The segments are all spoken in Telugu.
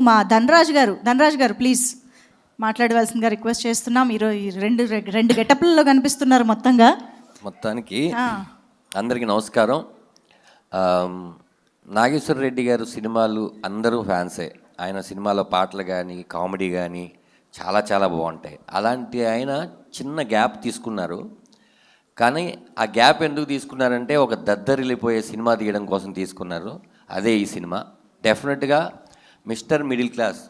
మా ధనరాజ్ గారు ప్లీజ్ మాట్లాడవలసిందిగా రిక్వెస్ట్ చేస్తున్నాం. ఈరోజు రెండు గెటప్లలో కనిపిస్తున్నారు మొత్తానికి. అందరికీ నమస్కారం. నాగేశ్వర రెడ్డి గారు సినిమాలు అందరూ ఫ్యాన్సే. ఆయన సినిమాలో పాటలు కానీ కామెడీ కానీ చాలా చాలా బాగుంటాయి. అలాంటి ఆయన చిన్న గ్యాప్ తీసుకున్నారు. కానీ ఆ గ్యాప్ ఎందుకు తీసుకున్నారంటే ఒక దద్దరిల్లిపోయే సినిమా తీయడం కోసం తీసుకున్నారు. అదే ఈ సినిమా. డెఫినెట్గా మిస్టర్ మిడిల్ క్లాస్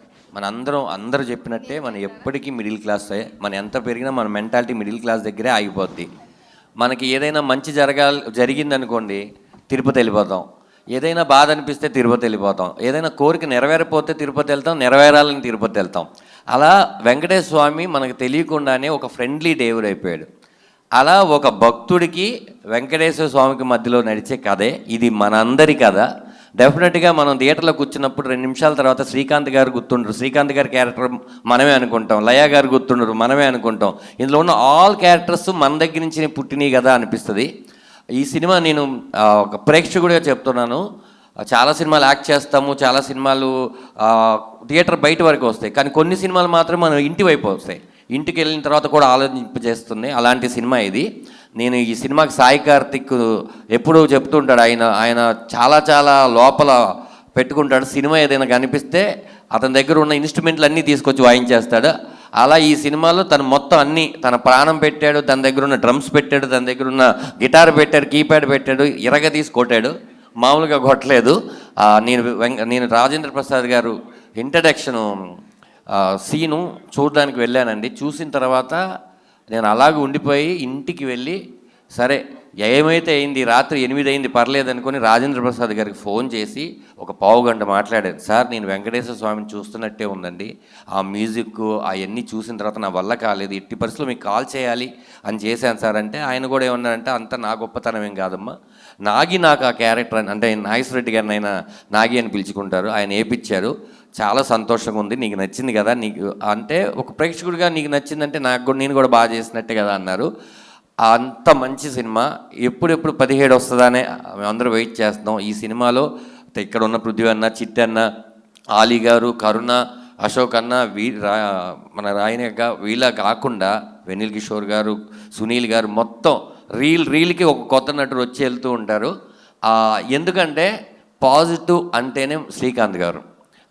అందరూ చెప్పినట్టే మనం ఎప్పటికీ మిడిల్ క్లాసే. మనం ఎంత పెరిగినా మన మెంటాలిటీ మిడిల్ క్లాస్ దగ్గరే ఆగిపోద్ది. మనకి ఏదైనా మంచి జరిగిందనుకోండి తిరుపతి వెళ్ళిపోతాం, ఏదైనా బాధ అనిపిస్తే తిరుపతి వెళ్ళిపోతాం, ఏదైనా కోరిక నెరవేరపోతే తిరుపతి వెళ్తాం, నెరవేరాలని తిరుపతి వెళ్తాం. అలా వెంకటేశ్వర స్వామి మనకు తెలియకుండానే ఒక ఫ్రెండ్లీ దేవుడు అయిపోయాడు. అలా ఒక భక్తుడికి వెంకటేశ్వర స్వామికి మధ్యలో నడిచే కథే ఇది, మనందరి కథ. డెఫినెట్గా మనం థియేటర్లో కూర్చున్నప్పుడు 2 నిమిషాల తర్వాత శ్రీకాంత్ గారు గుర్తుండరు, శ్రీకాంత్ గారి క్యారెక్టర్ మనమే అనుకుంటాం, లయ గారు గుర్తుండరు, మనమే అనుకుంటాం. ఇందులో ఉన్న ఆల్ క్యారెక్టర్స్ మన దగ్గర నుంచి పుట్టినవి కదా అనిపిస్తుంది. ఈ సినిమా నేను ఒక ప్రేక్షకుడిగా చెప్తున్నాను. చాలా సినిమాలు యాక్ట్ చేస్తాము, చాలా సినిమాలు థియేటర్ బయట వరకు వస్తాయి, కానీ కొన్ని సినిమాలు మాత్రం మనం ఇంటి వైపు వస్తాయి, ఇంటికి వెళ్ళిన తర్వాత కూడా ఆలోచింపజేస్తుంది. అలాంటి సినిమా ఇది. నేను ఈ సినిమాకి సాయి కార్తిక్ ఎప్పుడూ చెప్తుంటాడు, ఆయన చాలా చాలా లోపల పెట్టుకుంటాడు. సినిమా ఏదైనా కనిపిస్తే అతని దగ్గర ఉన్న ఇన్స్ట్రుమెంట్లు అన్నీ తీసుకొచ్చి వాయించేస్తాడు. అలా ఈ సినిమాలో తను మొత్తం అన్నీ తన ప్రాణం పెట్టాడు. తన దగ్గర ఉన్న డ్రమ్స్ పెట్టాడు, తన దగ్గర ఉన్న గిటార్ పెట్టాడు, కీప్యాడ్ పెట్టాడు, తీసి కొట్టాడు, మామూలుగా కొట్టలేదు. నేను రాజేంద్ర ప్రసాద్ గారు ఇంట్రడక్షను సీను చూడడానికి వెళ్ళానండి. చూసిన తర్వాత నేను అలాగే ఉండిపోయి ఇంటికి వెళ్ళి సరే ఏమైతే అయింది, రాత్రి 8 అయింది పర్లేదు అనుకుని రాజేంద్ర ప్రసాద్ గారికి ఫోన్ చేసి ఒక పావు గంట మాట్లాడాను. సార్ నేను వెంకటేశ్వర స్వామిని చూస్తున్నట్టే ఉందండి, ఆ మ్యూజిక్ అవన్నీ చూసిన తర్వాత నా వల్ల కాలేదు, ఎట్టి పరిస్థితుల్లో మీకు కాల్ చేయాలి అని చేశాను సార్ అంటే ఆయన కూడా ఏమన్నారంటే అంత నా గొప్పతనం ఏం కాదమ్మా, నాకు ఆ క్యారెక్టర్ అంటే నాగేశ్వర రెడ్డి గారిని ఆయన నాగి అని పిలుచుకుంటారు, ఆయన వేయించారు, చాలా సంతోషంగా ఉంది, నీకు నచ్చింది కదా, నీకు అంటే ఒక ప్రేక్షకుడిగా నీకు నచ్చిందంటే నేను కూడా బాగా చేసినట్టే కదా అన్నారు. అంత మంచి సినిమా. ఎప్పుడెప్పుడు 17 వస్తుందనే మేమందరూ వెయిట్ చేస్తున్నాం. ఈ సినిమాలో ఇక్కడ ఉన్న పృథ్వీ అన్న, చిట్టి అన్న, ఆలీ గారు, కరుణ, అశోక్ అన్న, మన రాయనగా వీళ్ళ కాకుండా వెనిల్ కిషోర్ గారు, సునీల్ గారు, మొత్తం రీల్కి ఒక కొత్త నటుడు వచ్చి వెళ్తూ ఉంటారు. ఎందుకంటే పాజిటివ్ అంటేనే శ్రీకాంత్ గారు.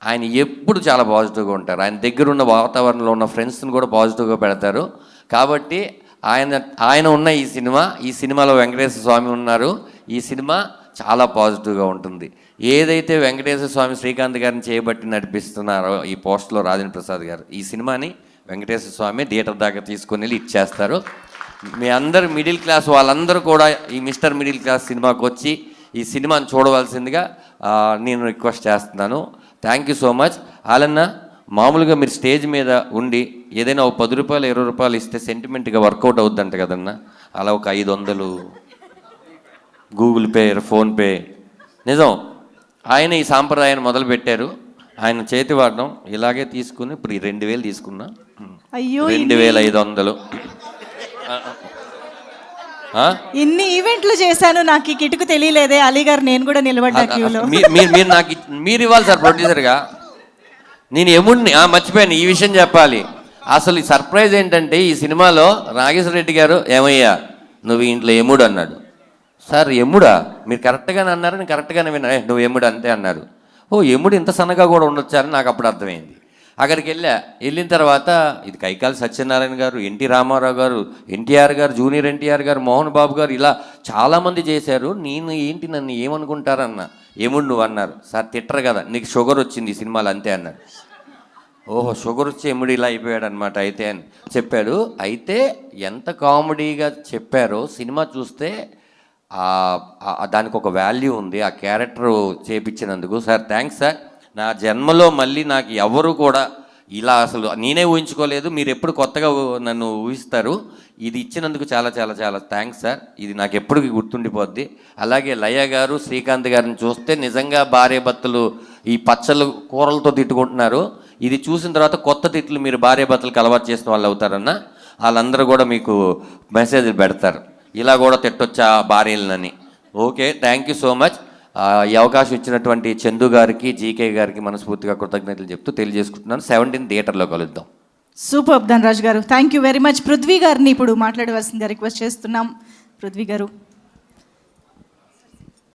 ఆయన ఎప్పుడు చాలా పాజిటివ్గా ఉంటారు. ఆయన దగ్గర ఉన్న వాతావరణంలో ఉన్న ఫ్రెండ్స్ని కూడా పాజిటివ్గా పెడతారు. కాబట్టి ఆయన ఉన్న ఈ సినిమాలో వెంకటేశ్వర స్వామి ఉన్నారు. ఈ సినిమా చాలా పాజిటివ్గా ఉంటుంది. ఏదైతే వెంకటేశ్వర స్వామి శ్రీకాంత్ గారిని చేయబట్టి నడిపిస్తున్నారో ఈ పోస్ట్లో రాజేంద్ర ప్రసాద్ గారు, ఈ సినిమాని వెంకటేశ్వర స్వామి థియేటర్ దాకా తీసుకొని వెళ్ళి ఇచ్చేస్తారు. మీ అందరు మిడిల్ క్లాస్ వాళ్ళందరూ కూడా ఈ మిస్టర్ మిడిల్ క్లాస్ సినిమాకి వచ్చి ఈ సినిమాని చూడవలసిందిగా నేను రిక్వెస్ట్ చేస్తున్నాను. Thank you so much. అలన్న మామూలుగా మీరు స్టేజ్ మీద ఉండి ఏదైనా ఒక 10 రూపాయలు 20 రూపాయలు ఇస్తే సెంటిమెంట్గా వర్కౌట్ అవుద్దంట కదన్న, అలా ఒక 500 గూగుల్ పే, ఫోన్పే. నిజం, ఆయన ఈ సాంప్రదాయాన్ని మొదలుపెట్టారు. ఆయన చేతి వాడడం ఇలాగే తీసుకుని ఇప్పుడు 2000 తీసుకున్నా, 2500. ఇన్ని ఈవెంట్లు చేశాను, నాకు ఈ కిటుకు తెలియలేదే అలీ గారు, నేను కూడా నిలబడ్డా క్యూలో. మీరు ఇవ్వాలి సార్ ప్రొడ్యూసర్గా. నేను ఎముడిని మర్చిపోయాను ఈ విషయం చెప్పాలి. అసలు ఈ సర్ప్రైజ్ ఏంటంటే ఈ సినిమాలో నాగేశ్వర రెడ్డి గారు ఏమయ్యా నువ్వు ఇంట్లో ఎముడు అన్నాడు. సార్ ఎముడా, మీరు కరెక్ట్గానే అన్నారు, నేను కరెక్ట్గానే విన్నా, నువ్వు ఎముడు అంతే అన్నారు. ఓ ఎముడు ఇంత సన్నగా కూడా ఉండొచ్చారని నాకు అప్పుడు అర్థమైంది. అక్కడికి వెళ్ళిన తర్వాత ఇది కైకాల సత్యనారాయణ గారు, ఎన్టీ రామారావు గారు, ఎన్టీఆర్ గారు, జూనియర్ ఎన్టీఆర్ గారు, మోహన్ బాబు గారు, ఇలా చాలామంది చేశారు. నన్ను ఏమనుకుంటారన్న, ఎముడు నువ్వు అన్నారు. సార్ తిట్టరు కదా, నీకు షుగర్ వచ్చింది ఈ సినిమాలు అంతే అన్నారు. ఓహో షుగర్ వచ్చి ఎముడు ఇలా అయిపోయాడు అనమాట అయితే అని చెప్పాడు. అయితే ఎంత కామెడీగా చెప్పారో సినిమా చూస్తే దానికి ఒక వాల్యూ ఉంది, ఆ క్యారెక్టర్ చేపించినందుకు. Sir thanks sir. నా జన్మలో మళ్ళీ నాకు ఎవరు కూడా ఇలా అసలు నేనే ఊహించుకోలేదు, మీరు ఎప్పుడు కొత్తగా నన్ను ఊహిస్తారు. ఇది ఇచ్చినందుకు చాలా చాలా చాలా థ్యాంక్స్ సార్. ఇది నాకు ఎప్పటికీ గుర్తుండిపోద్ది. అలాగే లయ గారు, శ్రీకాంత్ గారిని చూస్తే నిజంగా భార్య భర్తలు ఈ పచ్చళ్ళు కూరలతో తిట్టుకుంటున్నారు. ఇది చూసిన తర్వాత కొత్త తిట్లు మీరు భార్య భర్తలకు అలవాటు చేసిన వాళ్ళు అవుతారన్న, వాళ్ళందరూ కూడా మీకు మెసేజ్లు పెడతారు, ఇలా కూడా తిట్టొచ్చా భార్యలని. Okay thank you so much. ఈ అవకాశం ఇచ్చినటువంటి చందు గారికి, జీకే గారికి మనస్ఫూర్తిగా కృతజ్ఞతలు చెప్తూ తెలియజేసుకుంటున్నాను. 17 థియేటర్లో కలుద్దాం. సూపర్ ధనరాజ్ గారు, thank you very much. Prithvi గారిని ఇప్పుడు మాట్లాడవలసిందిగా రిక్వెస్ట్ చేస్తున్నాం. పృథ్వీ గారు.